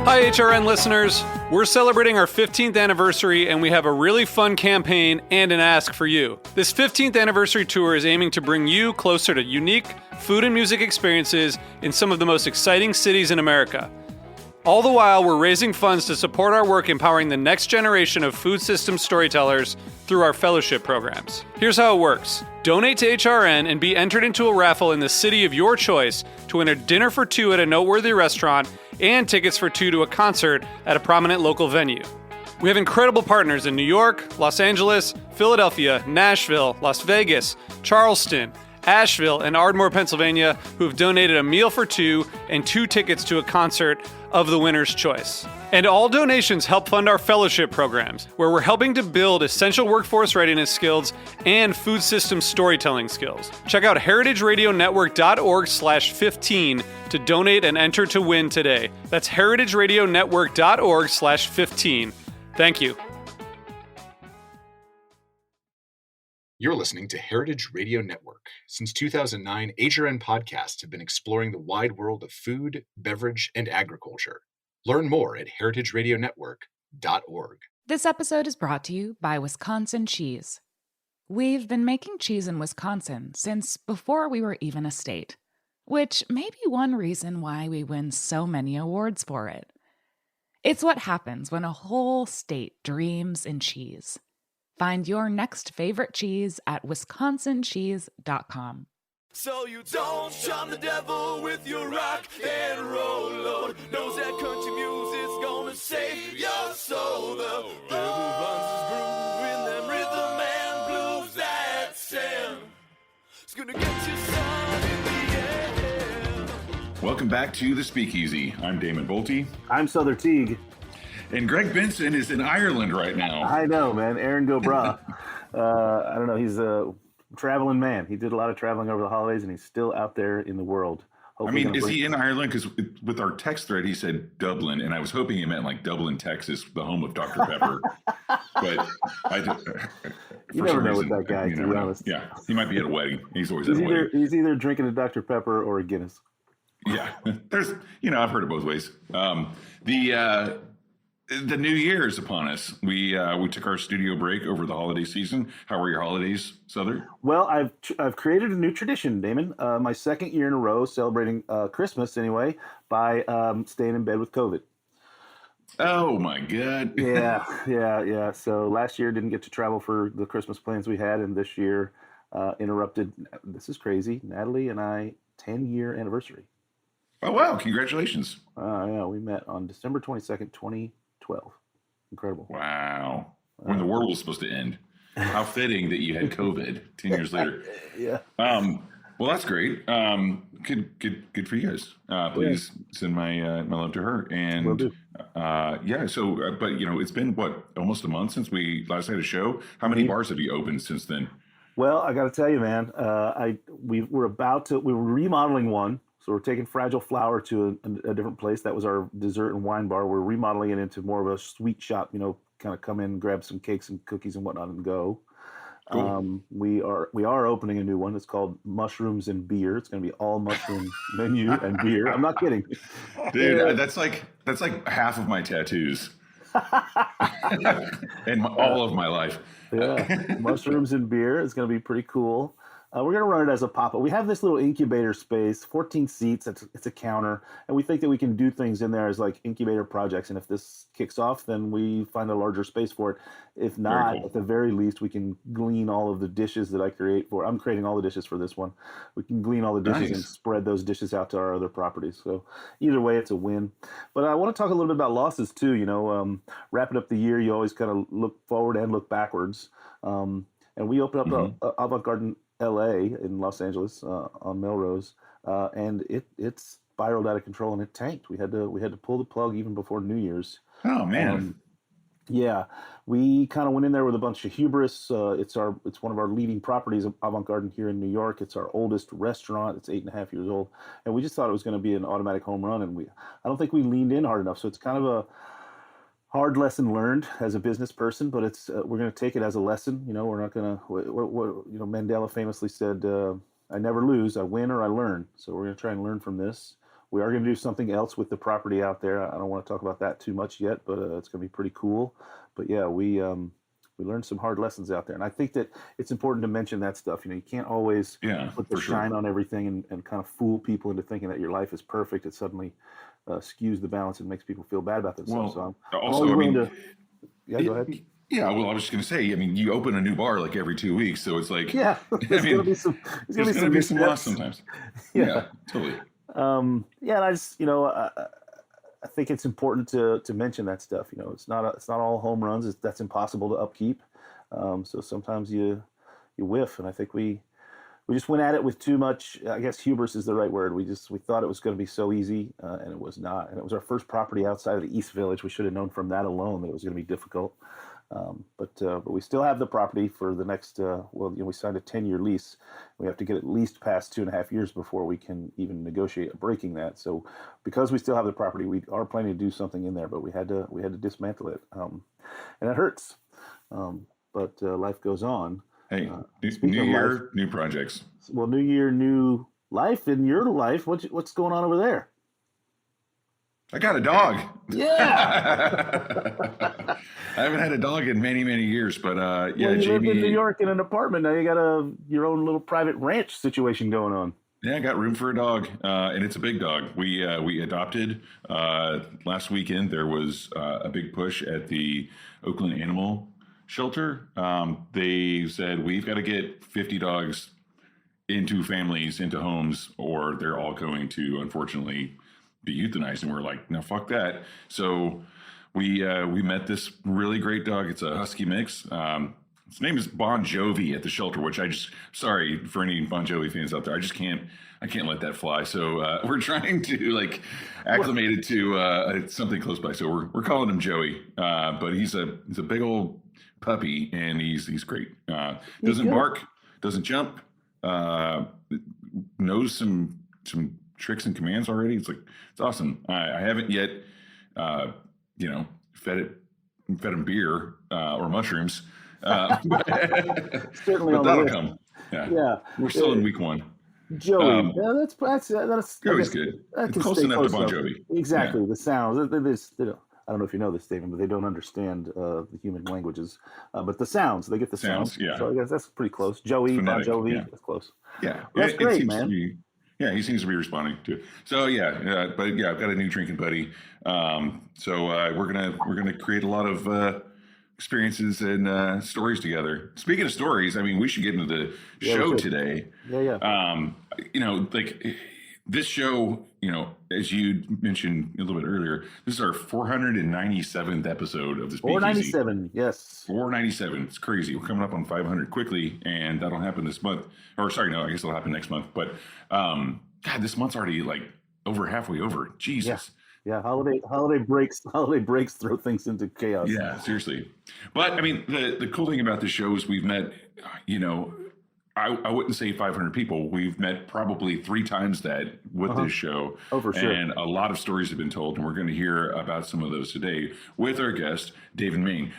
Hi, HRN listeners. We're celebrating our 15th anniversary, and we have a really fun campaign and an ask for you. This 15th anniversary tour is aiming to bring you closer to unique food and music experiences in some of the most exciting cities in America. All the while, we're raising funds to support our work empowering the next generation of food systems storytellers through our fellowship programs. Here's how it works. Donate to HRN and be entered into a raffle in the city of your choice to win a dinner for two at a noteworthy restaurant and tickets for two to a concert at a prominent local venue. We have incredible partners in New York, Los Angeles, Philadelphia, Nashville, Las Vegas, Charleston, Asheville, and Ardmore, Pennsylvania, who have donated a meal for two and two tickets to a concert of the winner's choice. And all donations help fund our fellowship programs, where we're helping to build essential workforce readiness skills and food system storytelling skills. Check out heritageradionetwork.org/15 to donate and enter to win today. That's heritageradionetwork.org/15. Thank you. You're listening to Heritage Radio Network. Since 2009, HRN podcasts have been exploring the wide world of food, beverage, and agriculture. Learn more at heritageradionetwork.org. This episode is brought to you by Wisconsin Cheese. We've been making cheese in Wisconsin since before we were even a state, which may be one reason why we win so many awards for it. It's what happens when a whole state dreams in cheese. Find your next favorite cheese at wisconsincheese.com. So you don't shun the devil with your rock and roll, Lord. Knows that country music's gonna save your soul. The devil runs his groove in them rhythm and blues that sand. It's gonna get you, son, in the end. Welcome back to The Speakeasy. I'm Damon Boelte. I'm Sother Teague. And Greg Benson is in Ireland right now. I know, man. Aaron Gobra. I don't know. He's a traveling man. He did a lot of traveling over the holidays, and he's still out there in the world. Hopefully is he in Ireland? Because with our text thread, he said Dublin, and I was hoping he meant like Dublin, Texas, the home of Dr. Pepper. But you never know with that guy, to be honest. Yeah, he might be at a wedding. He's always at a wedding. He's either drinking a Dr. Pepper or a Guinness. Yeah, there's, I've heard it both ways. The new year is upon us. We took our studio break over the holiday season. How were your holidays, Sother? Well, I've created a new tradition, Damon. My second year in a row celebrating Christmas anyway by staying in bed with COVID. Oh my God. Yeah. So last year didn't get to travel for the Christmas plans we had, and this year interrupted. This is crazy. Natalie and I 10-year anniversary. Oh wow! Congratulations. Yeah, we met on December 22nd, 2012. Incredible. Wow. When the world was supposed to end. How fitting that you had COVID 10 years later. Yeah. Well, that's great. Good for you guys. Please send my love to her. And will do. But it's been almost a month since we last had a show. How many bars have you opened since then? Well, I got to tell you, man, we were remodeling one. So we're taking Fragile Flower to a different place. That was our dessert and wine bar. We're remodeling it into more of a sweet shop, kind of come in, grab some cakes and cookies and whatnot and go. Cool. We are opening a new one. It's called Mushrooms and Beer. It's going to be all mushroom menu and beer. I'm not kidding. Dude, that's like half of my tattoos. And all of my life. Yeah. Mushrooms and Beer. It's going to be pretty cool. We're going to run it as a pop-up. We have this little incubator space, 14 seats. It's a counter. And we think that we can do things in there as like incubator projects. And if this kicks off, then we find a larger space for it. If not, at the very least, we can glean all of the dishes that I create for. I'm creating all the dishes for this one. We can glean all the dishes and spread those dishes out to our other properties. So either way, it's a win. But I want to talk a little bit about losses too. Wrapping up the year, you always kind of look forward and look backwards. And we opened up Avant Garden LA in Los Angeles on Melrose, and it spiraled out of control and it tanked. We had to pull the plug even before New Year's. Oh man. Yeah, we kind of went in there with a bunch of hubris. It's one of our leading properties, Avant Garden here in New York. It's our oldest restaurant. It's 8.5 years old, and we just thought it was going to be an automatic home run. And I don't think we leaned in hard enough. So it's kind of a hard lesson learned as a business person, but it's we're going to take it as a lesson. We're not going to. Mandela famously said, "I never lose. I win or I learn." So we're going to try and learn from this. We are going to do something else with the property out there. I don't want to talk about that too much yet, but it's going to be pretty cool. But yeah, we learned some hard lessons out there, and I think that it's important to mention that stuff. You can't always put the shine on everything and kind of fool people into thinking that your life is perfect. It suddenly skews the balance and makes people feel bad about themselves. Well, so I'm also, willing to. Yeah, go ahead. Yeah, well, I was just going to say, I mean, you open a new bar like every 2 weeks, so it's like, there's going to be some, there's going to be some loss sometimes. Yeah, totally. And I just, I think it's important to mention that stuff. It's not all home runs. That's impossible to upkeep. So sometimes you whiff, and I think we just went at it with too much. I guess hubris is the right word. We thought it was going to be so easy, and it was not. And it was our first property outside of the East Village. We should have known from that alone that it was going to be difficult. But we still have the property for the next. We signed a 10-year lease. We have to get at least past 2.5 years before we can even negotiate breaking that. So, because we still have the property, we are planning to do something in there. But we had to dismantle it, and it hurts. But life goes on. Hey, new year, new projects. Well, new year, new life. In your life, what's going on over there? I got a dog. Yeah. I haven't had a dog in many, many years, but you live in New York in an apartment. Now you got your own little private ranch situation going on. Yeah, I got room for a dog, and it's a big dog. We adopted last weekend. There was a big push at the Oakland Animal Shelter. They said we've got to get 50 dogs into families, into homes, or they're all going to, unfortunately, be euthanized. And we're like, no, fuck that. So we met this really great dog. It's a husky mix. His name is Bon Jovi at the shelter, which sorry for any Bon Jovi fans out there. I can't let that fly. So we're trying to acclimate it to something close by. So we're calling him Joey. But he's a big old puppy, and he's great. Doesn't bark, doesn't jump, knows some tricks and commands already. It's awesome. I haven't yet, fed him beer or mushrooms. Certainly, but that'll come. Yeah. We're still in week 1. Joey, that's Joey's good. It's close enough to Bon Jovi. Exactly. Yeah. The sounds. I don't know if you know this, Damon, but they don't understand the human languages. But the sounds, they get the sounds. Yeah. So I guess that's pretty close. Joey, Bon Jovi, that's close. Yeah. That's great, man. He seems to be responding to it. So I've got a new drinking buddy. So we're gonna create a lot of experiences and stories together. Speaking of stories, I mean, we should get into the show today. Yeah. This show, as you mentioned a little bit earlier, this is our 497th episode of this. 497, yes. 497. It's crazy. We're coming up on 500 quickly, and that'll happen this month. Or sorry, no, I guess it'll happen next month. But God, this month's already over halfway over. Jesus. Yeah. Holiday breaks throw things into chaos. Yeah, seriously. But I mean, the cool thing about this show is we've met, I wouldn't say 500 people. We've met probably 3 times that with this show. Oh, for sure. And a lot of stories have been told, and we're going to hear about some of those today with our guest, David Main.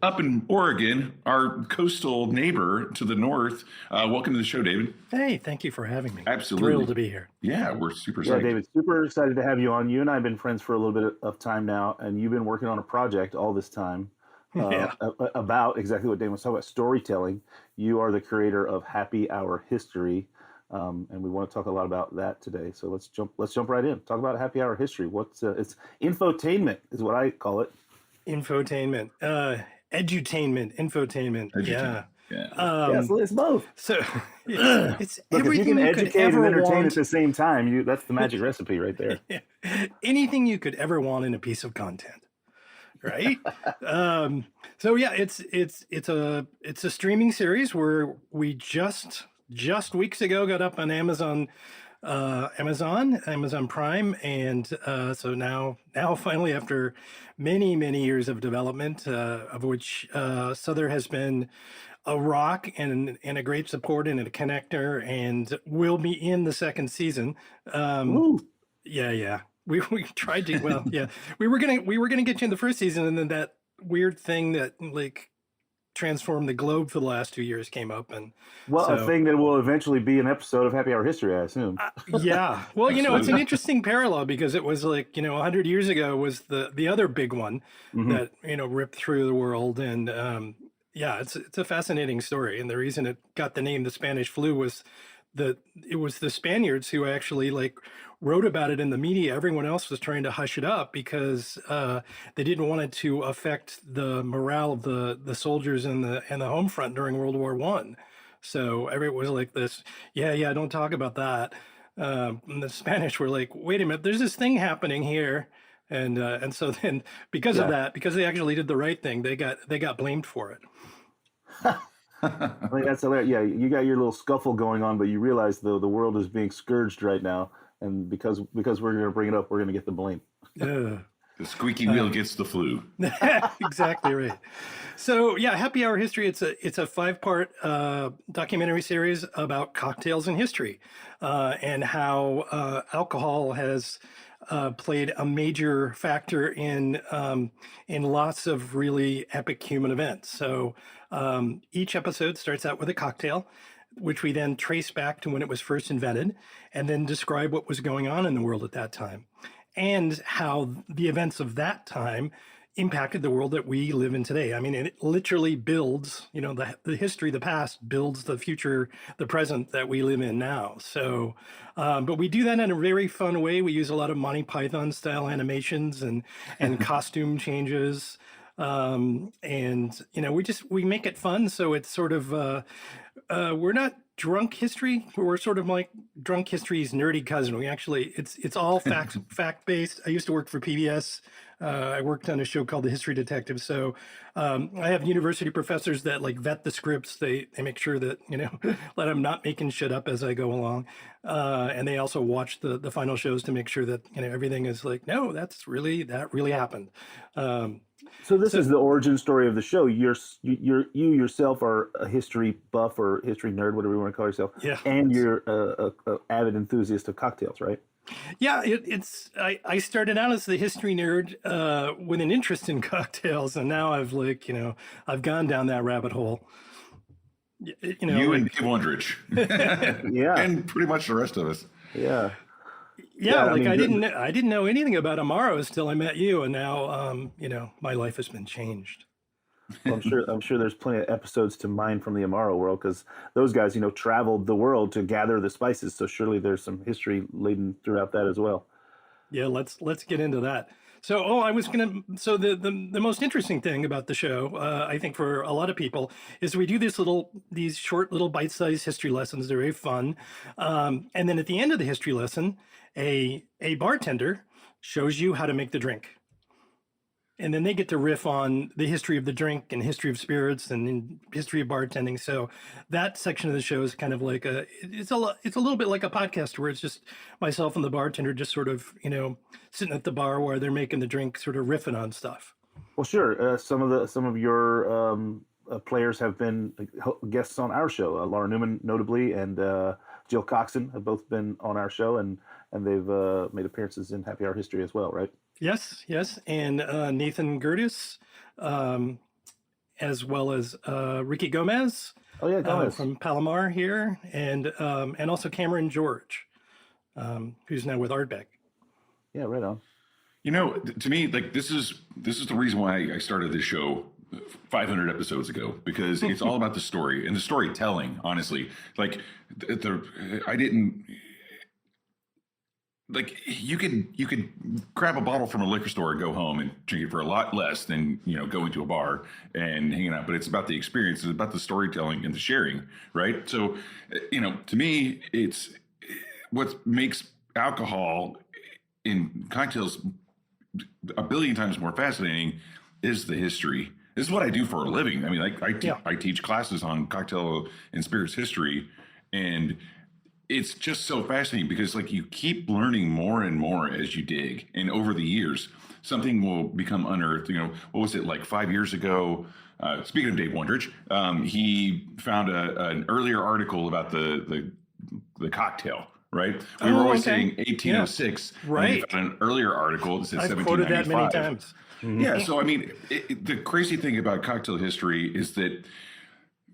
Up in Oregon, our coastal neighbor to the north. Welcome to the show, David. Hey, thank you for having me. Absolutely. Thrilled to be here. Yeah, we're super excited. Yeah, David, super excited to have you on. You and I have been friends for a little bit of time now, and you've been working on a project all this time. About exactly what Damon was talking about, storytelling. You are the creator of Happy Hour History, and we want to talk a lot about that today. So let's jump right in. Talk about Happy Hour History. It's infotainment is what I call it. Infotainment, edutainment, infotainment. Yeah. It's both. So it's Look, everything if you can you could educate ever and entertain want. at the same time. That's the magic recipe right there. Anything you could ever want in a piece of content. Right. So yeah, it's a streaming series where we just weeks ago got up on Amazon Prime, and so now finally, after many years of development, of which Sother has been a rock and a great support and a connector, and will be in the second season. Yeah. We tried to, we were gonna get you in the first season, and then that weird thing that transformed the globe for the last 2 years came up. And Well, a thing that will eventually be an episode of Happy Hour History, I assume. yeah. Well, it's an interesting parallel because it was like, 100 years ago was the other big one that, ripped through the world. And yeah, it's a fascinating story. And the reason it got the name the Spanish flu was it was the Spaniards who actually wrote about it in the media. Everyone else was trying to hush it up because they didn't want it to affect the morale of the soldiers in the home front during World War I. So everyone was like this, yeah, don't talk about that. And the Spanish were like, wait a minute, there's this thing happening here. And so then because of that, because they actually did the right thing, they got blamed for it. I mean, that's hilarious. Yeah, you got your little scuffle going on, but you realize the world is being scourged right now, and because we're going to bring it up, we're going to get the blame. The squeaky wheel gets the flu. Exactly right. So yeah, Happy Hour History. It's a 5-part documentary series about cocktails in history, and how alcohol has played a major factor in lots of really epic human events. So each episode starts out with a cocktail, which we then trace back to when it was first invented, and then describe what was going on in the world at that time, and how the events of that time impacted the world that we live in today. I mean, it literally builds, the history, the past builds the future, the present that we live in now. So, but we do that in a very fun way. We use a lot of Monty Python style animations and costume changes. And, we make it fun. So it's sort of, we're not drunk history. We're sort of like drunk history's nerdy cousin. We actually, it's all fact based. I used to work for PBS. I worked on a show called The History Detective. So I have university professors that vet the scripts. They make sure that, that I'm not making shit up as I go along. And they also watch the final shows to make sure that, everything is no, that really happened. So this is the origin story of the show. You yourself are a history buff or history nerd, whatever you want to call yourself. Yeah. And you're a avid enthusiast of cocktails, right? Yeah, I started out as the history nerd with an interest in cocktails, and now I've I've gone down that rabbit hole. You and Dave Wondrich. Yeah. And pretty much the rest of us. Yeah. Yeah, I didn't know anything about Amaros till I met you, and now my life has been changed. Well, I'm sure there's plenty of episodes to mine from the Amaro world, because those guys, traveled the world to gather the spices. So surely there's some history laden throughout that as well. Yeah, let's get into that. So, the most interesting thing about the show, I think for a lot of people, is we do these short little bite-sized history lessons. They're very fun. And then at the end of the history lesson, a bartender shows you how to make the drink. And then they get to riff on the history of the drink and history of spirits and history of bartending. So that section of the show is kind of it's a little bit like a podcast where it's just myself and the bartender just sort of, sitting at the bar while they're making the drink, sort of riffing on stuff. Well, sure. Some of your players have been guests on our show. Laura Newman, notably, and Jill Coxon have both been on our show, and they've made appearances in Happy Hour History as well, right? Yes. And Nathan Gertis, as well as Ricky Gomez. Oh yeah, Gomez from Palomar here, and also Cameron George, who's now with Ardbeg. Yeah, right on. To me, this is the reason why I started this show 500 episodes ago, because it's all about the story and the storytelling. Honestly, I didn't. You could grab a bottle from a liquor store and go home and drink it for a lot less than going to a bar and hanging out. But it's about the experience. It's about the storytelling and the sharing, right? So, to me, it's what makes alcohol in cocktails a billion times more fascinating is the history. This is what I do for a living. I mean, I teach classes on cocktail and spirits history, and it's just so fascinating because you keep learning more and more as you dig. And over the years, something will become unearthed. What was it 5 years ago? Speaking of Dave Wondrich, he found an earlier article about the cocktail, right? We were always okay. saying 1806. Yeah. Right. And we found an earlier article that said I've 1795. quoted that many times. Yeah. So, I mean, the crazy thing about cocktail history is that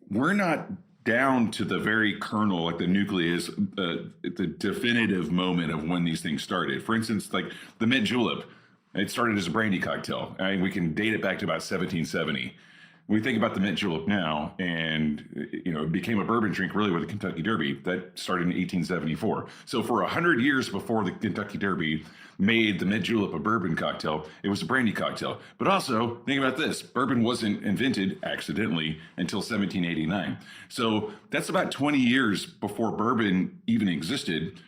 we're not down to the very kernel, like the nucleus, the definitive moment of when these things started. For instance, like the mint julep, it started as a brandy cocktail. I mean, we can date it back to about 1770. We think about the mint julep now, and it became a bourbon drink really with the Kentucky Derby. That started in 1874. So for 100 years before the Kentucky Derby made the mint julep a bourbon cocktail, it was a brandy cocktail. But also, think about this: bourbon wasn't invented accidentally until 1789. So that's about 20 years before bourbon even existed.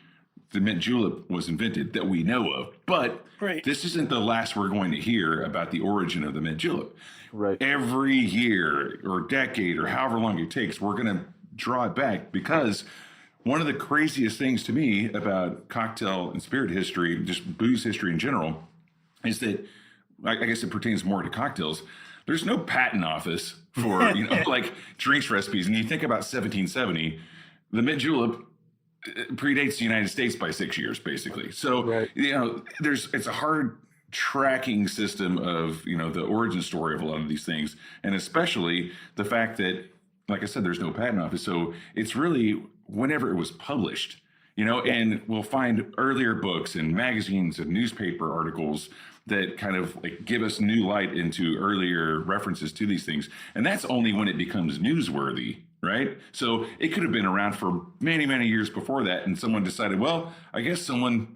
The mint julep was invented that we know of. But this isn't the last we're going to hear about the origin of the mint julep. Right. Every year or decade or however long it takes, we're going to draw it back, because one of the craziest things to me about cocktail and spirit history, just booze history in general, is that, I guess it pertains more to cocktails, there's no patent office for, like drinks recipes. And you think about 1770, the mint julep predates the United States by 6 years, basically. So, it's a hard tracking system of, the origin story of a lot of these things. And especially the fact that, like I said, there's no patent office. So it's really whenever it was published, and we'll find earlier books and magazines and newspaper articles that kind of like give us new light into earlier references to these things. And that's only when it becomes newsworthy, right? So it could have been around for many, many years before that. And someone decided, well, I guess someone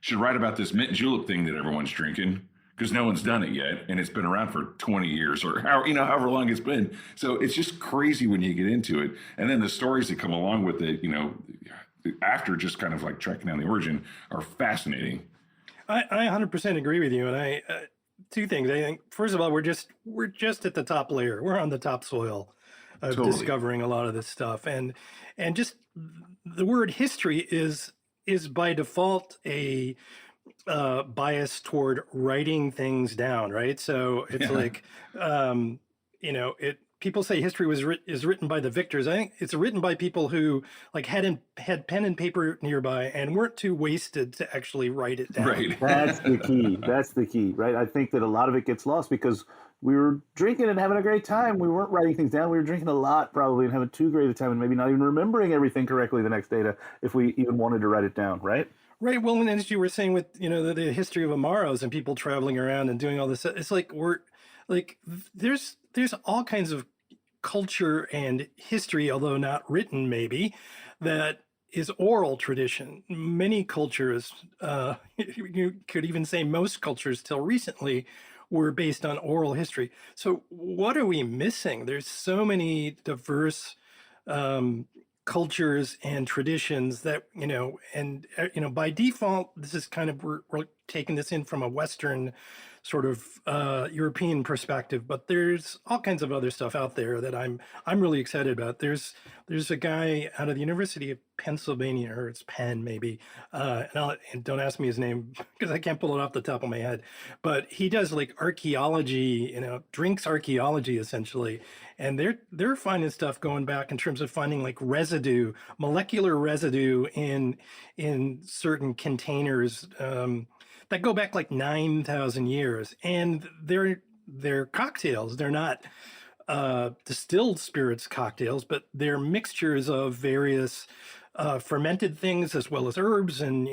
should write about this mint julep thing that everyone's drinking, because no one's done it yet. And it's been around for 20 years or however long it's been. So it's just crazy when you get into it. And then the stories that come along with it, after just kind of like tracking down the origin, are fascinating. I 100% agree with you. And I, two things. I think, first of all, we're just at the top layer. We're on the topsoil of discovering a lot of this stuff. And just the word history is by default a bias toward writing things down, right? So it's like, people say history is written by the victors. I think it's written by people who like had pen and paper nearby and weren't too wasted to actually write it down. Right. That's the key. That's the key, right? I think that a lot of it gets lost because we were drinking and having a great time. We weren't writing things down. We were drinking a lot probably and having too great a time and maybe not even remembering everything correctly the next day if we even wanted to write it down, right? Right. Well, and as you were saying with, the history of Amaros and people traveling around and doing all this, it's like there's all kinds of culture and history, although not written maybe, that is oral tradition. Many cultures, you could even say most cultures till recently, were based on oral history. So what are we missing? There's so many diverse cultures and traditions that, by default, this is kind of, we're taking this in from a Western sort of European perspective, but there's all kinds of other stuff out there that I'm really excited about. There's a guy out of the University of Pennsylvania, or it's Penn maybe, and don't ask me his name because I can't pull it off the top of my head, but he does like archaeology, drinks archaeology essentially, and they're finding stuff going back in terms of finding like residue, molecular residue in certain containers that go back like 9,000 years, and they're cocktails. They're not distilled spirits cocktails, but they're mixtures of various fermented things as well as herbs and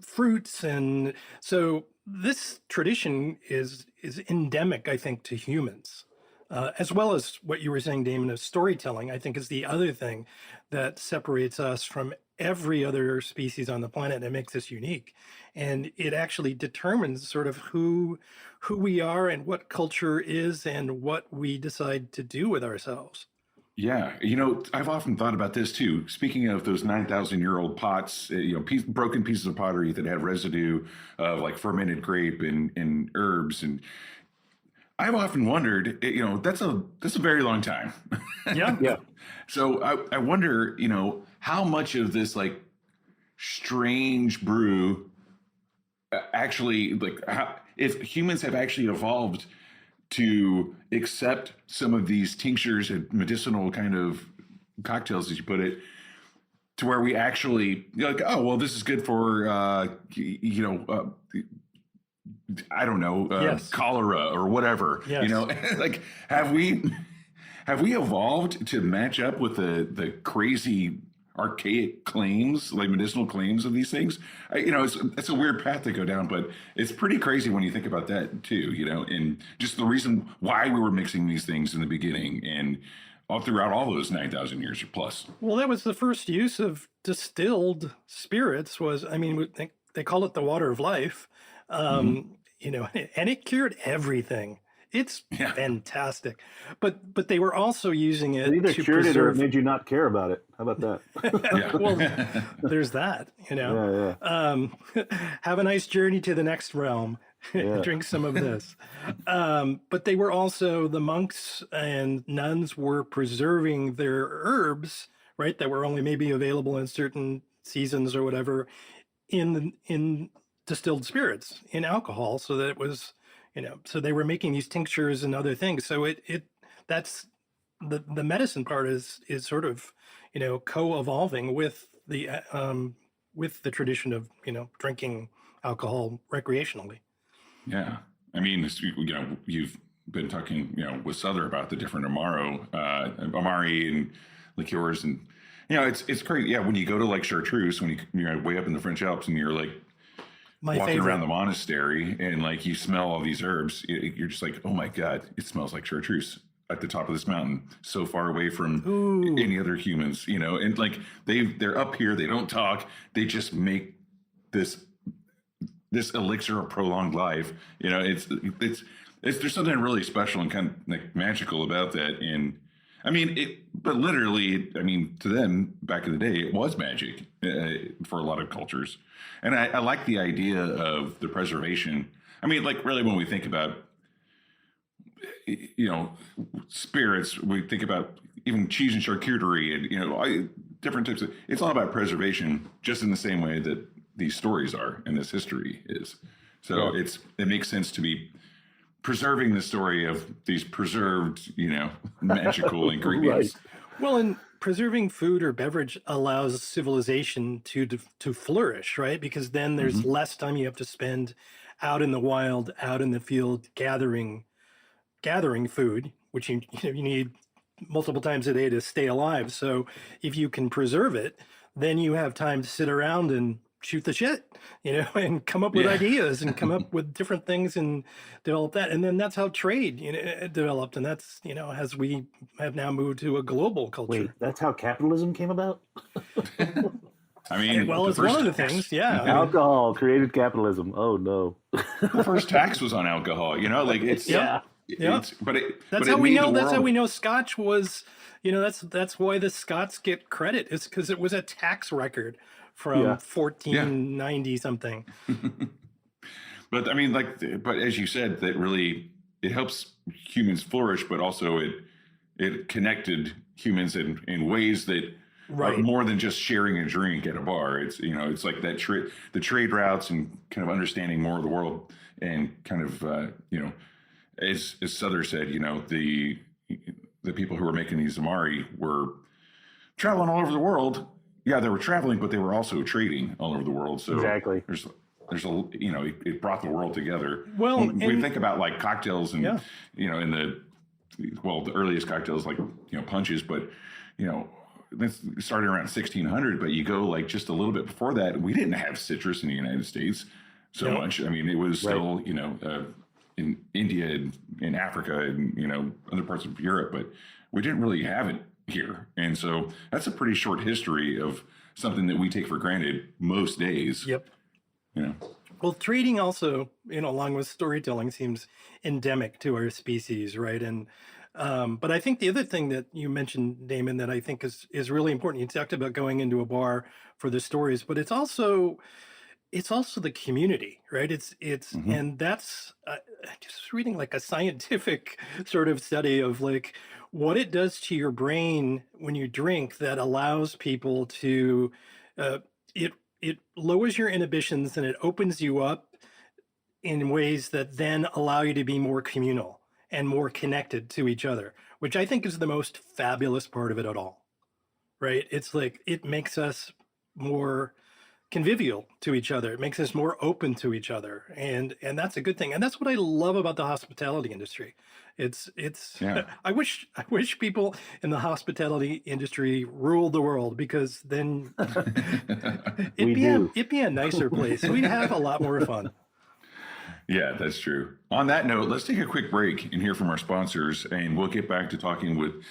fruits, and so this tradition is endemic, I think, to humans. As well as what you were saying, Damon, of storytelling, I think is the other thing that separates us from every other species on the planet and makes us unique. And it actually determines sort of who we are and what culture is and what we decide to do with ourselves. Yeah. I've often thought about this too. Speaking of those 9,000-year-old pots, broken pieces of pottery that had residue of like fermented grape and herbs, and I've often wondered, that's a very long time. Yeah. Yeah. So I wonder, how much of this like strange brew actually, like, if humans have actually evolved to accept some of these tinctures and medicinal kind of cocktails, as you put it, to where we actually like, oh, well, this is good for, I don't know, Yes. cholera or whatever, Yes. like, have we evolved to match up with the crazy archaic claims, like medicinal claims of these things? It's a weird path to go down, but it's pretty crazy when you think about that too, and just the reason why we were mixing these things in the beginning and all throughout all those 9,000 years or plus. Well, that was the first use of distilled spirits was, I mean, they call it the water of life, and it cured everything. It's fantastic. But they were also using it It either to cured it or it preserve. made you not care about it. How about that? Well, there's that, have a nice journey to the next realm. Yeah. Drink some of this. But they were also, the monks and nuns were preserving their herbs, right, that were only maybe available in certain seasons or whatever, in distilled spirits, in alcohol, so that it was, so they were making these tinctures and other things. So that's the medicine part is sort of, co-evolving with the tradition of, drinking alcohol recreationally. Yeah. I mean, you've been talking, with Sother about the different Amari and liqueurs, and, it's great. Yeah. When you go to like Chartreuse, when you're way up in the French Alps and you're like walking around the monastery and like you smell all these herbs, you're just like, oh my God, it smells like Chartreuse at the top of this mountain, so far away from any other humans, and like they're up here, they don't talk, they just make this elixir of prolonged life. It's there's something really special and kind of like magical about that. And I mean, but literally, I mean, to them back in the day, it was magic for a lot of cultures. And I like the idea of the preservation. I mean, like really when we think about, spirits, we think about even cheese and charcuterie and, different types of, it's all about preservation, just in the same way that these stories are and this history is. So it makes sense to be preserving the story of these preserved, magical ingredients. Right. Well, and preserving food or beverage allows civilization to flourish, right? Because then there's less time you have to spend out in the wild, out in the field, gathering food, which you need multiple times a day to stay alive. So if you can preserve it, then you have time to sit around and shoot the shit, and come up with ideas and come up with different things and develop that. And then that's how trade, developed. And that's, as we have now moved to a global culture. Wait, that's how capitalism came about? I mean, well, it's one of the things. Yeah. Alcohol created capitalism. Oh no. The first tax was on alcohol, like it's, That's how we know. That's how we know Scotch was. That's why the Scots get credit. Is because it was a tax record from 1490 something. But I mean, but as you said, that really it helps humans flourish, but also it connected humans in ways that are more than just sharing a drink at a bar. It's it's like that the trade routes and kind of understanding more of the world and kind of as Sother said, the people who were making these Amari were traveling all over the world. Yeah, they were traveling, but they were also trading all over the world. So exactly, there's it brought the world together. Well, when we think about like cocktails and in the earliest cocktails like punches, but this started around 1600. But you go like just a little bit before that, we didn't have citrus in the United States so much. I mean, it was still in India and in Africa and other parts of Europe, but we didn't really have it here. And so that's a pretty short history of something that we take for granted most days. Yep. Well, trading also, along with storytelling, seems endemic to our species, right? And but I think the other thing that you mentioned, Damon, that I think is really important. You talked about going into a bar for the stories, but it's also the community, right? It's and that's just reading like a scientific sort of study of like what it does to your brain when you drink that allows people to it lowers your inhibitions and it opens you up in ways that then allow you to be more communal and more connected to each other, which I think is the most fabulous part of it at all. right? It's like it makes us more convivial to each other. It makes us more open to each other, and that's a good thing. And that's what I love about the hospitality industry. It's Yeah. I wish people in the hospitality industry ruled the world, because then We do. it'd be a nicer place. We'd have a lot more fun. Yeah, that's true. On that note, let's take a quick break and hear from our sponsors, and we'll get back to talking with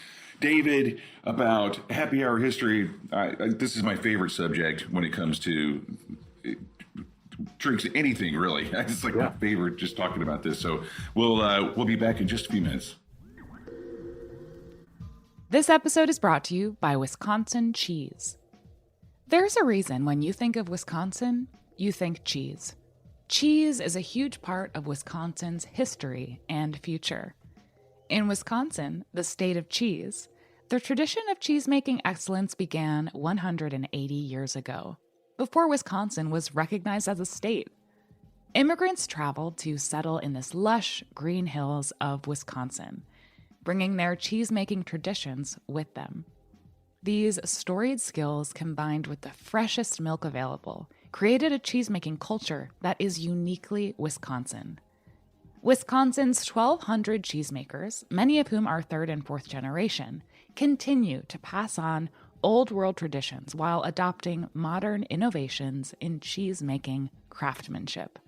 David about happy hour history. This is my favorite subject when it comes to drinks, anything really. It's like my favorite, just talking about this. So we'll be back in just a few minutes. This episode is brought to you by Wisconsin Cheese. There's a reason when you think of Wisconsin, you think cheese. Cheese is a huge part of Wisconsin's history and future. In Wisconsin, the state of cheese, the tradition of cheese-making excellence began 180 years ago, before Wisconsin was recognized as a state. Immigrants traveled to settle in this lush green hills of Wisconsin, bringing their cheese-making traditions with them. These storied skills, combined with the freshest milk available, created a cheese-making culture that is uniquely Wisconsin. Wisconsin's 1,200 cheesemakers, many of whom are third and fourth generation, continue to pass on old world traditions while adopting modern innovations in cheese-making craftsmanship.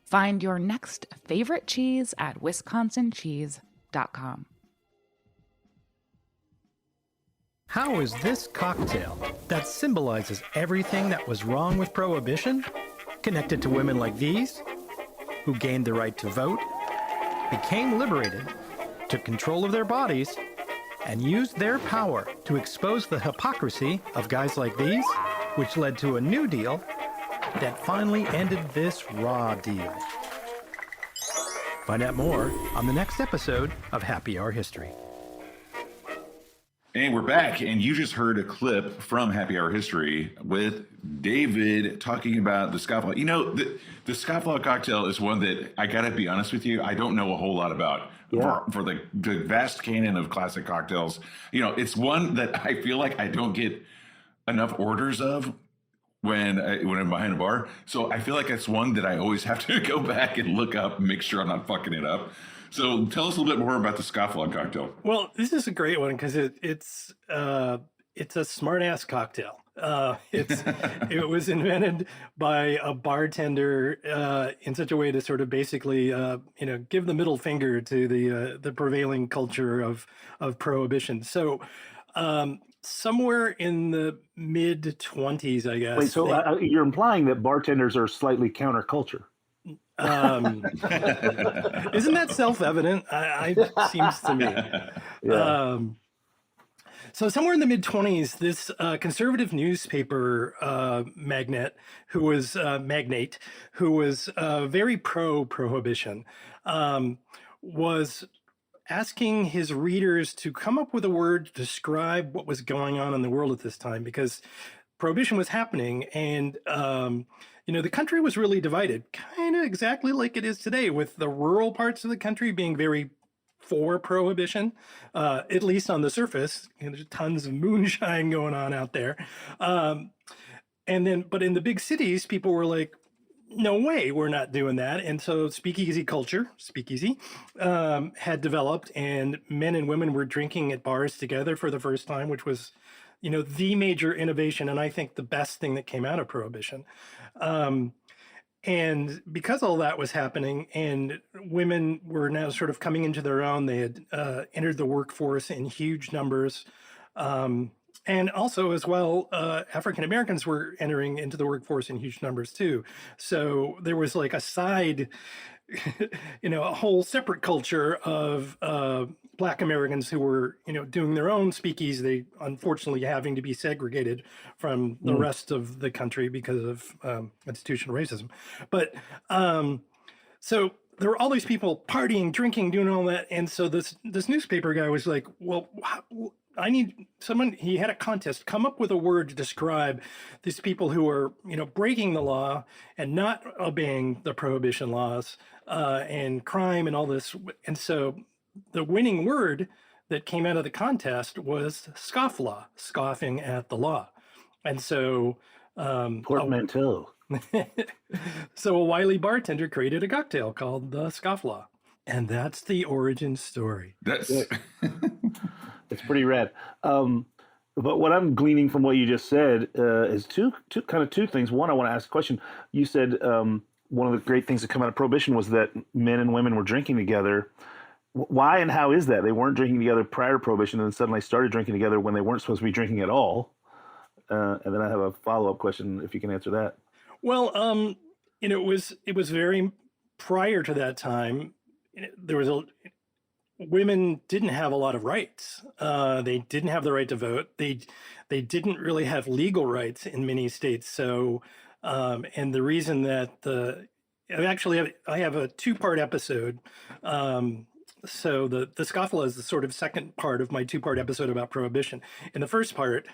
Find your next favorite cheese at wisconsincheese.com. How is this cocktail that symbolizes everything that was wrong with Prohibition connected to women like these, who gained the right to vote, became liberated, took control of their bodies, and used their power to expose the hypocrisy of guys like these, which led to a new deal that finally ended this raw deal? Find out more on the next episode of Happy Hour History. And we're back, and you just heard a clip from Happy Hour History with David talking about the scofflaw. You know, the scofflaw cocktail is one that, I gotta be honest with you, I don't know a whole lot about. For the vast canon of classic cocktails. You know, it's one that I feel like I don't get enough orders of when I'm behind a bar. So I feel like it's one that I always have to go back and look up and make sure I'm not fucking it up. So tell us a little bit more about the scofflaw cocktail. Well, this is a great one because it's a smart ass cocktail. It was invented by a bartender in such a way to sort of basically give the middle finger to the prevailing culture of Prohibition. So somewhere in the mid 20s, I guess. Wait, so you're implying that bartenders are slightly counterculture? Isn't that self-evident? I seems to me. Yeah. So somewhere in the mid-20s, this conservative newspaper magnate who was very pro-prohibition, was asking his readers to come up with a word to describe what was going on in the world at this time, because Prohibition was happening, and the country was really divided, kind of exactly like it is today, with the rural parts of the country being very for Prohibition, at least on the surface. There's tons of moonshine going on out there. But in the big cities, people were like, no way, we're not doing that. And so speakeasy had developed, and men and women were drinking at bars together for the first time, which was, the major innovation, and I think the best thing that came out of Prohibition. And because all that was happening, and women were now sort of coming into their own, they had entered the workforce in huge numbers. And also, as well, African Americans were entering into the workforce in huge numbers too. So there was like a side, a whole separate culture of Black Americans who were, doing their own speakeasy. They unfortunately having to be segregated from the rest of the country because of institutional racism. But so there were all these people partying, drinking, doing all that. And so this newspaper guy was like, well, I need someone. He had a contest, come up with a word to describe these people who are, breaking the law and not obeying the prohibition laws, and crime and all this. And so the winning word that came out of the contest was scofflaw, scoffing at the law. And so, Portmanteau. so a wily bartender created a cocktail called the scofflaw. And that's the origin story. That's It's pretty rad. But what I'm gleaning from what you just said is two things. One, I want to ask a question. You said one of the great things that come out of Prohibition was that men and women were drinking together. Why and how is that? They weren't drinking together prior to Prohibition, and then suddenly started drinking together when they weren't supposed to be drinking at all. And then I have a follow-up question, if you can answer that. Well, it was very prior to that time. There was women didn't have a lot of rights. They didn't have the right to vote. They didn't really have legal rights in many states. So, and the reason that I have a 2-part episode. So the scofflaw is the sort of second part of my 2-part episode about Prohibition. In the first part,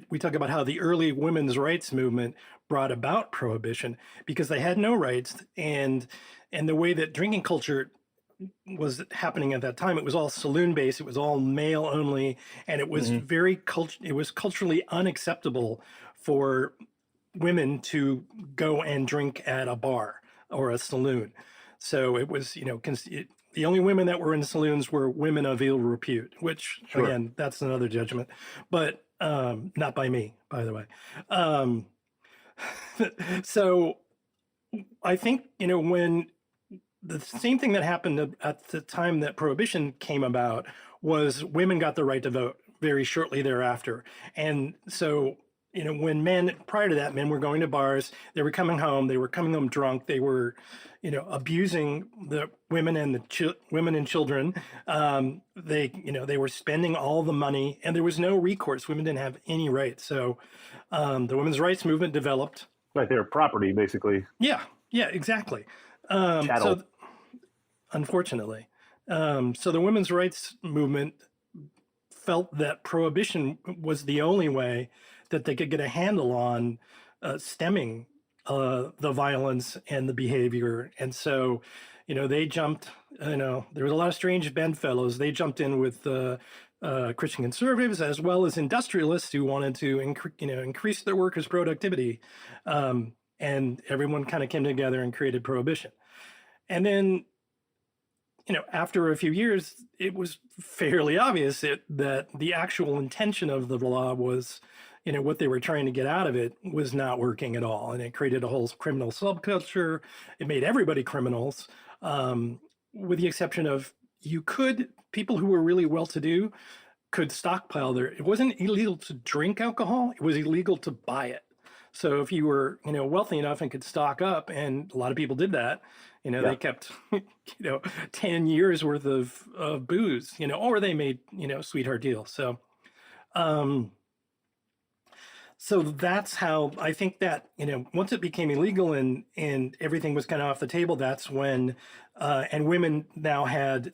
we talk about how the early women's rights movement brought about Prohibition because they had no rights, and the way that drinking culture was happening at that time, it was all saloon based, it was all male only, and it was it was culturally unacceptable for women to go and drink at a bar or a saloon. So it was, the only women that were in saloons were women of ill repute, which again, that's another judgment, but not by me, by the way. So I think, when the same thing that happened at the time that Prohibition came about was women got the right to vote very shortly thereafter. And so, when prior to that, men were going to bars, they were coming home drunk, they were, abusing the women and women and children. They were spending all the money, and there was no recourse. Women didn't have any rights. So the women's rights movement developed. Right, they were property, basically. Yeah, exactly. Chattel. So, unfortunately. So the women's rights movement felt that Prohibition was the only way that they could get a handle on stemming the violence and the behavior. And so, they jumped, there was a lot of strange bedfellows. They jumped in with Christian conservatives as well as industrialists who wanted to increase their workers' productivity. And everyone kind of came together and created Prohibition. And then, after a few years, it was fairly obvious that the actual intention of the law was, what they were trying to get out of it was not working at all. And it created a whole criminal subculture. It made everybody criminals, with the exception of people who were really well-to-do could stockpile it wasn't illegal to drink alcohol. It was illegal to buy it. So if you were, wealthy enough and could stock up, and a lot of people did that, they kept, 10 years worth of booze, or they made, sweetheart deals. So, so that's how I think that, once it became illegal and everything was kind of off the table, that's when, and women now had,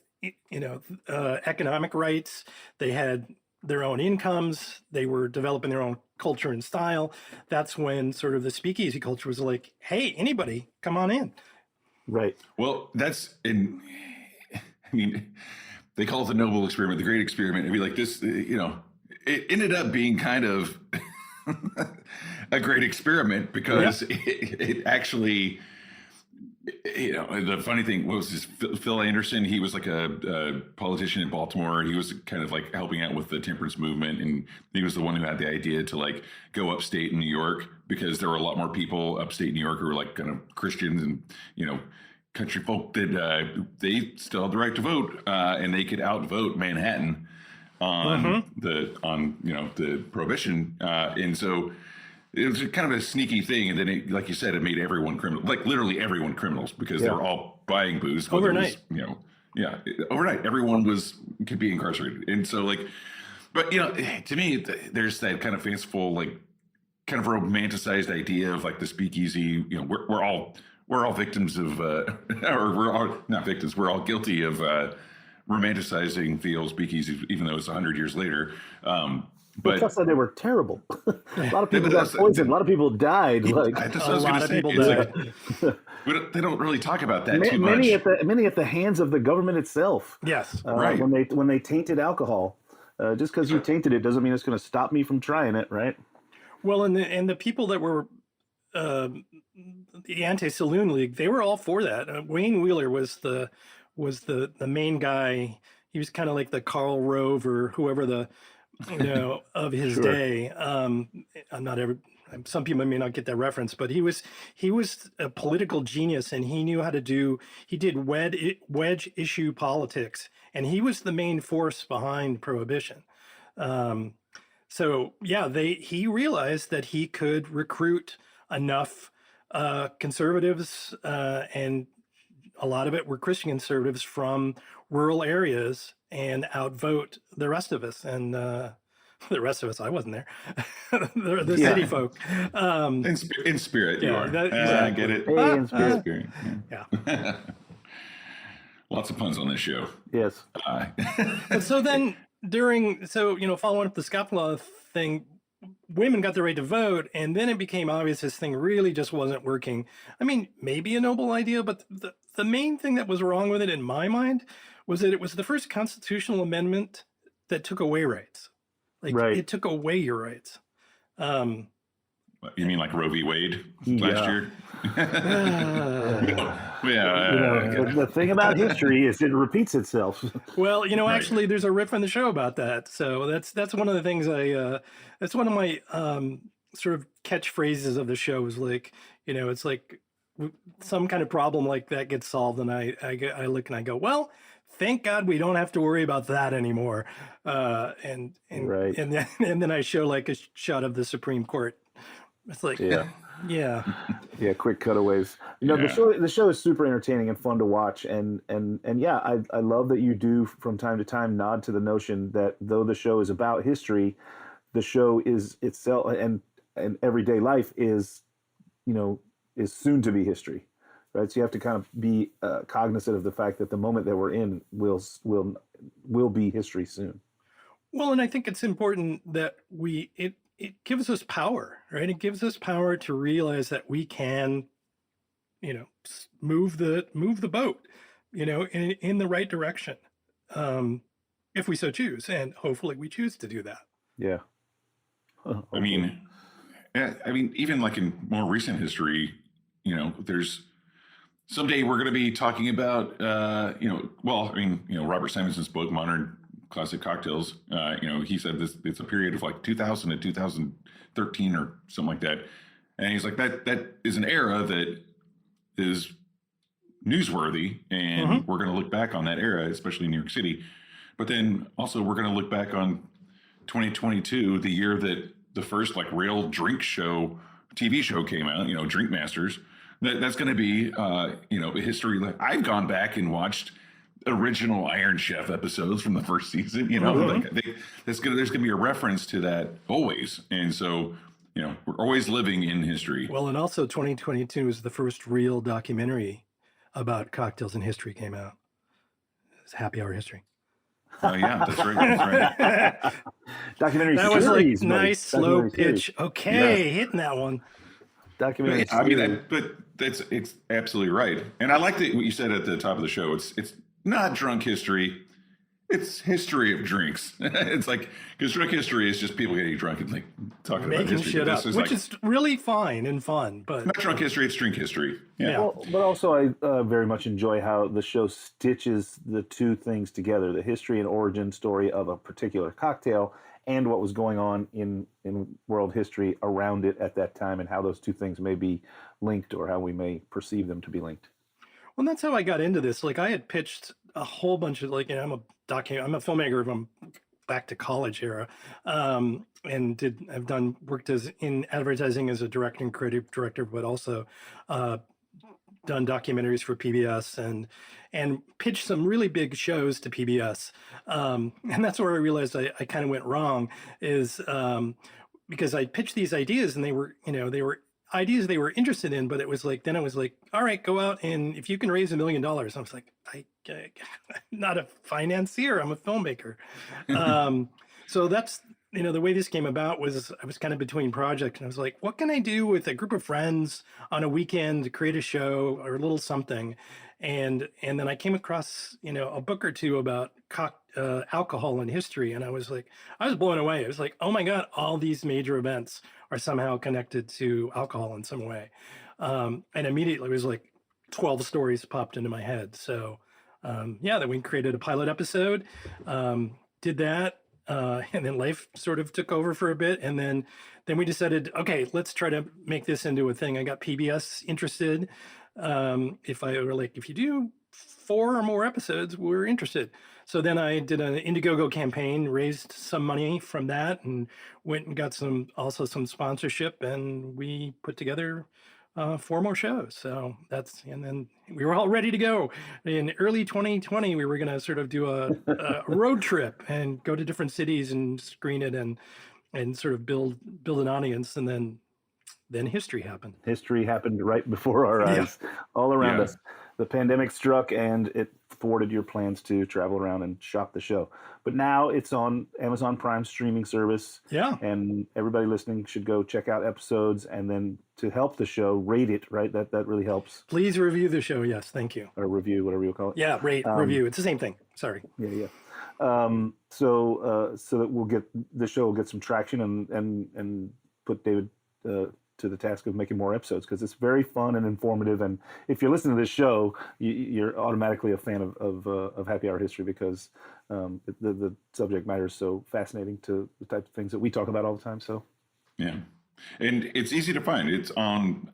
economic rights. They had their own incomes. They were developing their own culture and style. That's when sort of the speakeasy culture was like, hey, anybody, come on in. Right. Well, they call it the noble experiment, the great experiment. I mean, like this, it ended up being kind of a great experiment because it actually, the funny thing was Phil Anderson. He was like a politician in Baltimore. He was kind of like helping out with the temperance movement. And he was the one who had the idea to like go upstate in New York because there were a lot more people upstate New York who were like kind of Christians and, country folk that they still had the right to vote and they could outvote Manhattan on the Prohibition. And so it was kind of a sneaky thing. And then, like you said, it made everyone criminal, like literally everyone criminals because they were all buying booze. Overnight. Overnight, everyone could be incarcerated. And so but to me, there's that kind of fanciful, like kind of romanticized idea of like the speakeasy, we're all victims of, or we're all not victims. We're all guilty of romanticizing the old speakeasy, even though it's 100 years later. But Tess said they were terrible. A lot of people got poisoned. A lot of people died. That's what I was going to say. People It's died. like, they don't really talk about that too many much. Many at the hands of the government itself. Yes, right. When they tainted alcohol, just because you tainted it doesn't mean it's going to stop me from trying it, right? Well, and the people that were the anti-saloon league, they were all for that. Wayne Wheeler was the main guy. He was kind of like the Karl Rove or whoever of his Sure. day. Some people may not get that reference, but he was a political genius, and he knew how to he did wedge issue politics, and he was the main force behind Prohibition. So yeah, he realized that he could recruit enough conservatives, and a lot of it were Christian conservatives from rural areas, and outvote the rest of us. And the rest of us, I wasn't there. the city folk. In spirit, you are. Exactly. I get it. Hey, in spirit. In spirit. Yeah. Lots of puns on this show. Yes. And so then following up the scofflaw thing, women got the right to vote, and then it became obvious this thing really just wasn't working. I mean, maybe a noble idea, but the main thing that was wrong with it in my mind was that it was the first constitutional amendment that took away rights. Right. It took away your rights. You mean like Roe v. Wade last year? The thing about history is it repeats itself. Well, actually, there's a riff in the show about that. So that's one of the things that's one of my sort of catchphrases of the show is like, it's like some kind of problem like that gets solved, and I look and I go, well, thank God we don't have to worry about that anymore. And Right. and then I show like a shot of the Supreme Court. It's like, yeah. Yeah, quick cutaways. The show is super entertaining and fun to watch, and yeah, I love that you do from time to time nod to the notion that though the show is about history, the show is itself and everyday life is soon to be history, right? So you have to kind of be cognizant of the fact that the moment that we're in will be history soon. Well, and I think it's important that it gives us power, right? It gives us power to realize that we can, move the boat, in the right direction, if we so choose, and hopefully we choose to do that. Yeah. I mean, even like in more recent history, there's someday we're going to be talking about, Robert Simonson's book, Modern Classic Cocktails, he said it's a period of like 2000 to 2013 or something like that. And he's like, that is an era that is newsworthy, and we're going to look back on that era, especially in New York City. But then also we're going to look back on 2022, the year that the first like real drink show, TV show came out, Drink Masters. That's going to be, a history. Like I've gone back and watched original Iron Chef episodes from the first season, there's going to be a reference to that always. And so, we're always living in history. Well, and also 2022 is the first real documentary about cocktails in history came out. It's Happy Hour History. Oh yeah, that's right. Documentary that series. Was like nice slow pitch. Series. Okay, hitting that one. Documentary. It's absolutely right. And I like what you said at the top of the show. It's not drunk history. It's history of drinks. It's like, because drunk history is just people getting drunk and like talking about history. Shit up, which is really fine and fun. But not drunk history, it's drink history. Yeah. Well, but also I very much enjoy how the show stitches the two things together: the history and origin story of a particular cocktail and what was going on in world history around it at that time, and how those two things may be linked or how we may perceive them to be linked. Well, that's how I got into this. Like I had pitched a whole bunch of I'm a filmmaker from back to college era, and worked in advertising as a director and creative director, but also done documentaries for PBS and pitched some really big shows to PBS. And that's where I realized I kind of went wrong is because I pitched these ideas and they were ideas they were interested in, but it was like, then I was like, all right, go out and if you can raise $1 million. I was like, I'm not a financier, I'm a filmmaker. So that's the way this came about was I was kind of between projects, and I was like, what can I do with a group of friends on a weekend to create a show or a little something? And then I came across, a book or two about alcohol and history. And I was blown away. I was like, oh my God, all these major events are somehow connected to alcohol in some way. And immediately it was like 12 stories popped into my head. So then we created a pilot episode, did that. And then life sort of took over for a bit. And then we decided, okay, let's try to make this into a thing. I got PBS interested. If you do 4 or more episodes, we're interested. So then I did an Indiegogo campaign, raised some money from that, and went and got some sponsorship, and we put together 4 more shows. So and then we were all ready to go. In early 2020, we were going to sort of do a road trip and go to different cities and screen it and sort of build an audience. And then history happened. History happened right before our eyes, all around us. The pandemic struck, and it thwarted your plans to travel around and shop the show. But now it's on Amazon Prime streaming service. Yeah. And everybody listening should go check out episodes, and then to help the show, rate it, right? That really helps. Please review the show. Yes, thank you. Or review, whatever you call it. Yeah, review. It's the same thing. Sorry. Yeah. So that the show will get some traction and put David to the task of making more episodes, because it's very fun and informative. And if you're listening to this show, you're automatically a fan of Happy Hour History, because the subject matter is so fascinating to the type of things that we talk about all the time. So yeah, and it's easy to find. It's on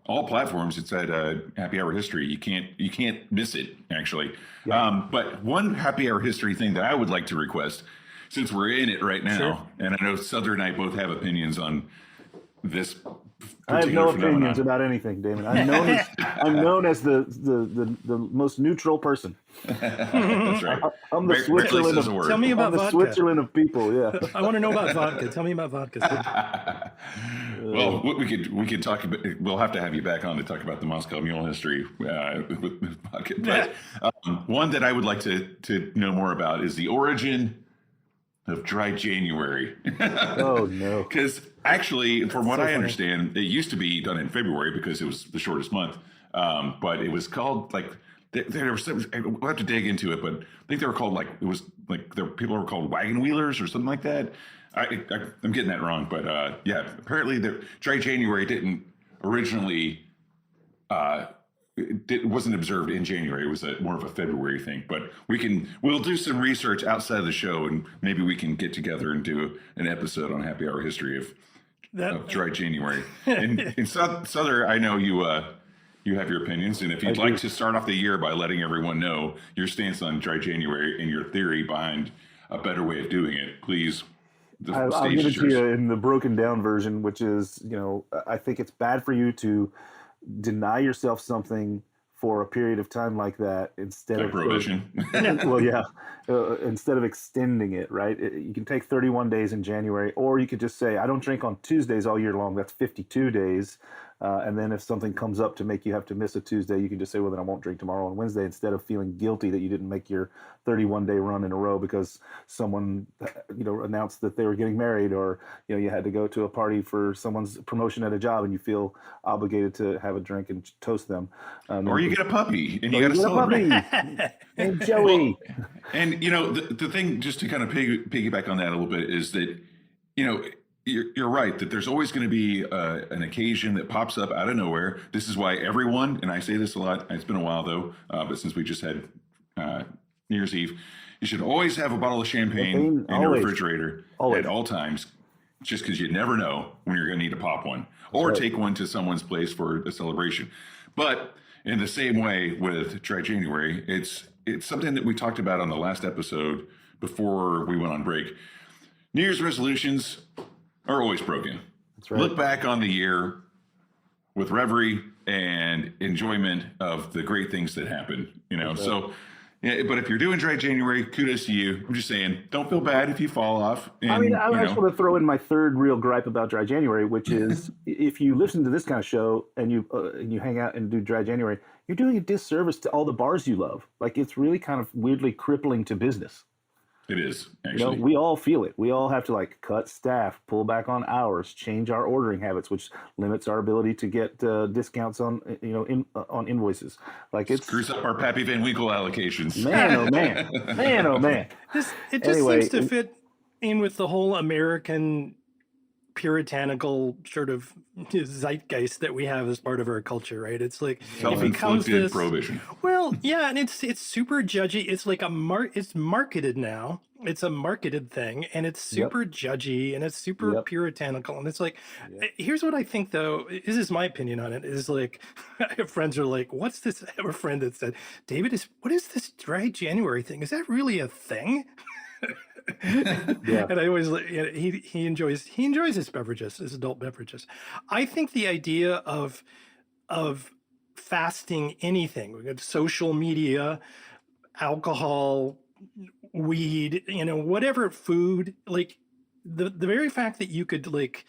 all platforms. It's at Happy Hour History. You can't miss it, actually. Yeah. But one Happy Hour History thing that I would like to request, since we're in it right now, sure. And I know Sother and I both have opinions on this. I have no opinions about anything, Damon. I'm known as the most neutral person. That's right. I'm the Switzerland of Tell me about vodka. Switzerland of people. Yeah. I want to know about vodka. Tell me about vodka. Well, we could talk about. We'll have to have you back on to talk about the Moscow Mule history with vodka. But one that I would like to know more about is the origin of dry January. Oh no! Because actually, from what I understand, it used to be done in February because it was the shortest month. But it was called like there was some. We'll have to dig into it, but I think they were called people were called wagon wheelers or something like that. I'm getting that wrong, but apparently the dry January didn't originally. It wasn't observed in January. It was more of a February thing. But we'll do some research outside of the show, and maybe we can get together and do an episode on Happy Hour history of dry January. And Sother, I know you have your opinions, and if you'd like to start off the year by letting everyone know your stance on dry January and your theory behind a better way of doing it, please. I'll give it to you in the broken down version, which is, I think it's bad for you to deny yourself something for a period of time like that instead of prohibition. Instead of extending it, right? You can take 31 days in January, or you could just say, I don't drink on Tuesdays all year long. That's 52 days. And then if something comes up to make you have to miss a Tuesday, you can just say, well, then I won't drink tomorrow on Wednesday, instead of feeling guilty that you didn't make your 31-day run in a row because someone, announced that they were getting married, or, you had to go to a party for someone's promotion at a job and you feel obligated to have a drink and toast them. Or you get a puppy and you got to celebrate. Hey, Joey. Well, and, the thing, just to kind of piggyback on that a little bit, is that, you're right that there's always going to be an occasion that pops up out of nowhere. This is why everyone, and I say this a lot, it's been a while though, but since we just had New Year's Eve, you should always have a bottle of champagne in your refrigerator at all times, just because you never know when you're going to need to pop one or take one to someone's place for a celebration. But in the same way with dry January, it's something that we talked about on the last episode before we went on break. New Year's resolutions are always broken. That's right. Look back on the year with reverie and enjoyment of the great things that happened, So, but if you're doing dry January, kudos to you. I'm just saying, don't feel bad if you fall off. And, I just want to throw in my third real gripe about dry January, which is if you listen to this kind of show and you hang out and do dry January, you're doing a disservice to all the bars you love. Like, it's really kind of weirdly crippling to business. It is You know, actually. we all feel it. We all have to like cut staff, pull back on hours, change our ordering habits, which limits our ability to get discounts on on invoices. Like it's Screws up our Pappy Van Winkle allocations. man, oh man, man, oh man. It just Anyway, seems to fit in with the whole American puritanical sort of zeitgeist that we have as part of our culture, right? It's like it becomes Self-inflicted this. prohibition. Well, yeah, and it's super judgy. It's like it's marketed now. It's a marketed thing, and it's super judgy, and it's super puritanical. And it's like, here's what I think, though. This is my opinion on it. Is like, I have friends who are like, "What's this?" I have a friend that said, "David, what is this dry January thing? Is that really a thing?" And I always he enjoys his beverages, his adult beverages. I think the idea of fasting anything, we got social media, alcohol, weed, whatever, food, like the very fact that you could like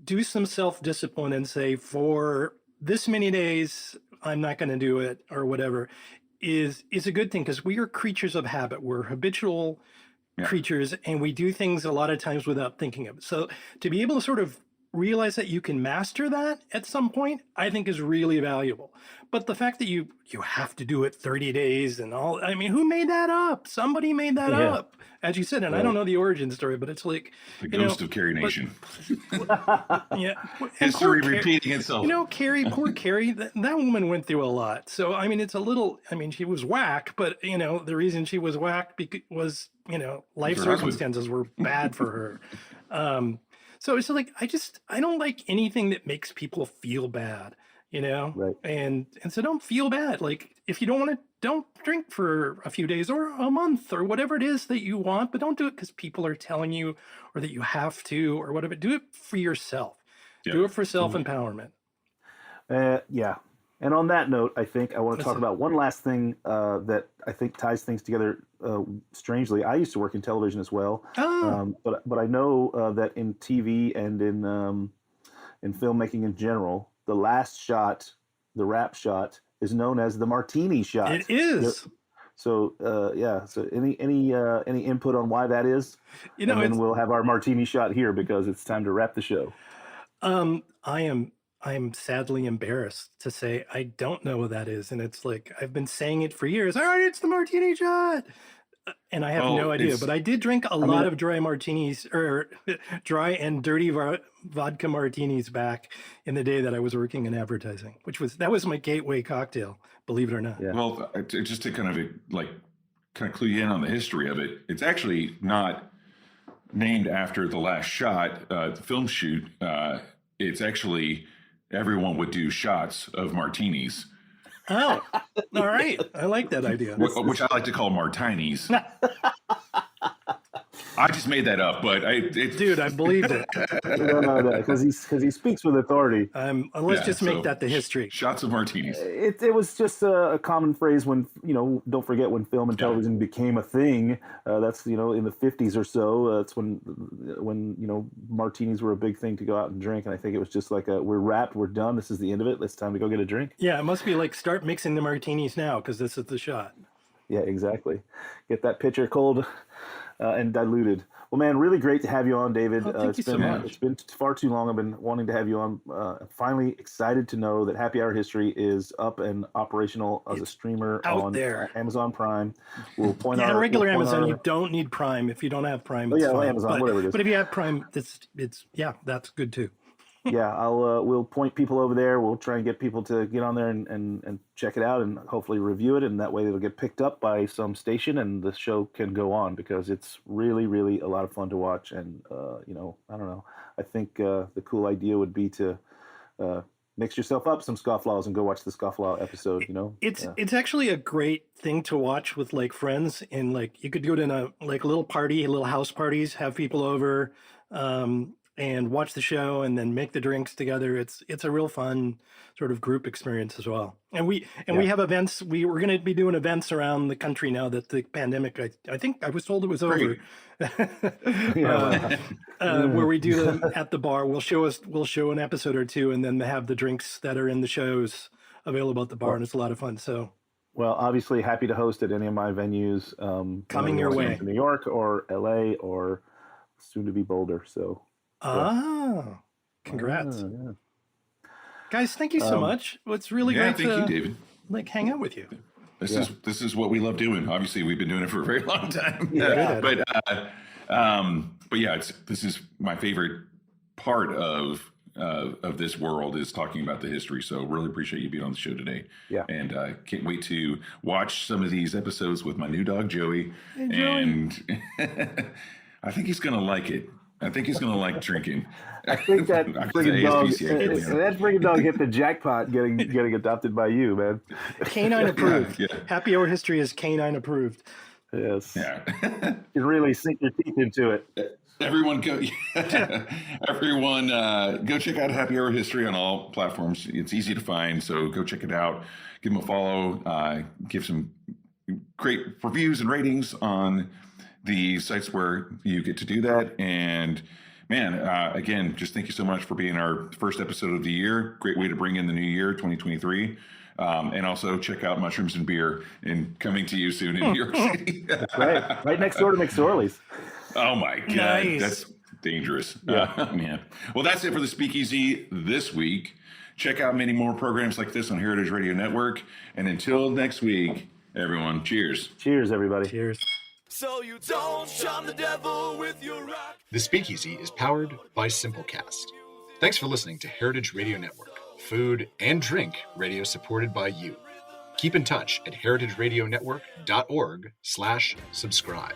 do some self-discipline and say, for this many days I'm not going to do it or whatever, is a good thing, because we are creatures of habit. We're habitual creatures, and we do things a lot of times without thinking of it. So to be able to sort of realize that you can master that at some point, I think is really valuable. But the fact that you have to do it 30 days and all, I mean, who made that up? Somebody made that up, as you said. And I don't know the origin story, but it's like the ghost of Carrie Nation. History repeating itself. Poor Carrie, that woman went through a lot. So, I mean, it's a little, I mean, she was whack, but, the reason she was whack was, life circumstances were bad for her. So it's like, I don't like anything that makes people feel bad, Right. And so don't feel bad. Like, if you don't want to, don't drink for a few days or a month or whatever it is that you want, but don't do it because people are telling you or that you have to or whatever. Do it for yourself. Do it for self-empowerment. Yeah. And on that note, I think I want to talk about one last thing that I think ties things together strangely. I used to work in television as well, but I know that in TV and in filmmaking in general, the last shot, the wrap shot, is known as the Martini Shot. It is. So So any input on why that is? And then we'll have our Martini Shot here because it's time to wrap the show. I am sadly embarrassed to say I don't know what that is, and it's like I've been saying it for years. All right, it's the Martini Shot, and I have no idea. But I did drink a lot of dry martinis, or dry and dirty vodka martinis back in the day that I was working in advertising, that was my gateway cocktail, believe it or not. Yeah. Well, just to kind of clue you in on the history of it, it's actually not named after the last shot, the film shoot. It's actually, everyone would do shots of martinis. Oh, all right. I like that idea. Which I like to call martinis. I just made that up, but dude, I believed it. No, because he speaks with authority. Let's just make that the history. Shots of martinis. It was just a common phrase when, don't forget when film and television became a thing. That's, in the 50s or so. That's when martinis were a big thing to go out and drink. And I think it was just like we're wrapped, we're done. This is the end of it. It's time to go get a drink. Yeah, it must be like start mixing the martinis now because this is the shot. Yeah, exactly. Get that pitcher cold and diluted. Well, man, really great to have you on, David. Thank you so much. It's been far too long. I've been wanting to have you on. Finally excited to know that Happy Hour History is up and operational as a streamer on there. Amazon Prime. We'll point out regular Amazon. You don't need Prime. If you don't have Prime, it's fine. Amazon, whatever it is. But if you have Prime, it's that's good too. Yeah, we'll point people over there. We'll try and get people to get on there and check it out and hopefully review it, and that way it'll get picked up by some station and the show can go on because it's really, really a lot of fun to watch. And I don't know. I think the cool idea would be to mix yourself up some scofflaws and go watch the scofflaw episode. It's actually a great thing to watch with like friends, and like you could do it in a little party, little house parties, have people over. And watch the show and then make the drinks together. It's a real fun sort of group experience as well. And we have events. We're going to be doing events around the country now that the pandemic, I think I was told it was over. Where we do them at the bar. We'll show an episode or two and then have the drinks that are in the shows available at the bar, and it's a lot of fun. So Well, obviously happy to host at any of my venues. Coming your way. To New York or LA or soon to be Boulder. So. Oh, congrats. Yeah. Guys, thank you so much. It's really great thank to you, David. hang out with you. This is what we love doing. Obviously, we've been doing it for a very long time. Yeah. But yeah, this is my favorite part of this world is talking about the history. So really appreciate you being on the show today. Yeah. And can't wait to watch some of these episodes with my new dog Joey. Hey, Joey. And I think he's gonna like it. I think he's gonna like drinking. I think that friggin' dog hit the jackpot getting adopted by you, man. Canine approved. Yeah. Happy Hour History is canine approved. Yes. Yeah. You can really sink your teeth into it. Everyone go check out Happy Hour History on all platforms. It's easy to find, so go check it out. Give them a follow. Give some great reviews and ratings on the sites where you get to do that. And man, again, just thank you so much for being our first episode of the year. Great way to bring in the new year, 2023. And also check out Mushrooms and Beer and coming to you soon in New York City. That's right next door to McSorley's. Oh my God, Nice. That's dangerous. Yeah. Man. Well, that's it for the Speakeasy this week. Check out many more programs like this on Heritage Radio Network. And until next week, everyone, cheers. Cheers, everybody. Cheers. So you don't shun the devil with your rock. The Speakeasy is powered by Simplecast. Thanks for listening to Heritage Radio Network, food and drink radio supported by you. Keep in touch at heritageradionetwork.org/subscribe.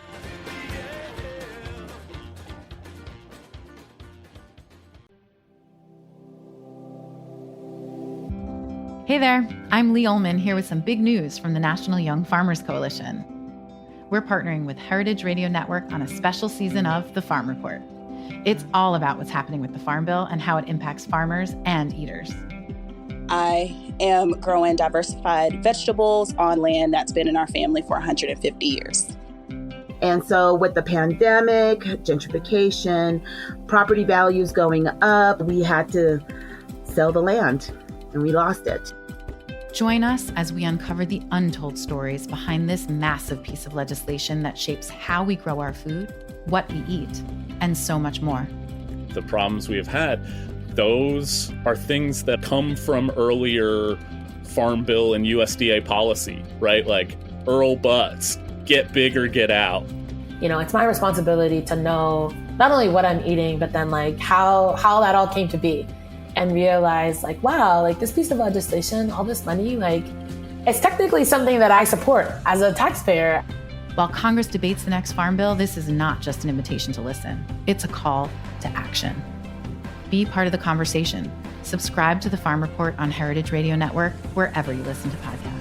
Hey there, I'm Lee Ullman here with some big news from the National Young Farmers Coalition. We're partnering with Heritage Radio Network on a special season of The Farm Report. It's all about what's happening with the Farm Bill and how it impacts farmers and eaters. I am growing diversified vegetables on land that's been in our family for 150 years. And so with the pandemic, gentrification, property values going up, we had to sell the land and we lost it. Join us as we uncover the untold stories behind this massive piece of legislation that shapes how we grow our food, what we eat, and so much more. The problems we have had, those are things that come from earlier Farm Bill and USDA policy, right? Like Earl Butts, get big or get out. You know, it's my responsibility to know not only what I'm eating, but then like how that all came to be. And realize like, wow, like this piece of legislation, all this money, like it's technically something that I support as a taxpayer. While Congress debates the next Farm Bill, this is not just an invitation to listen. It's a call to action. Be part of the conversation. Subscribe to the Farm Report on Heritage Radio Network, wherever you listen to podcasts.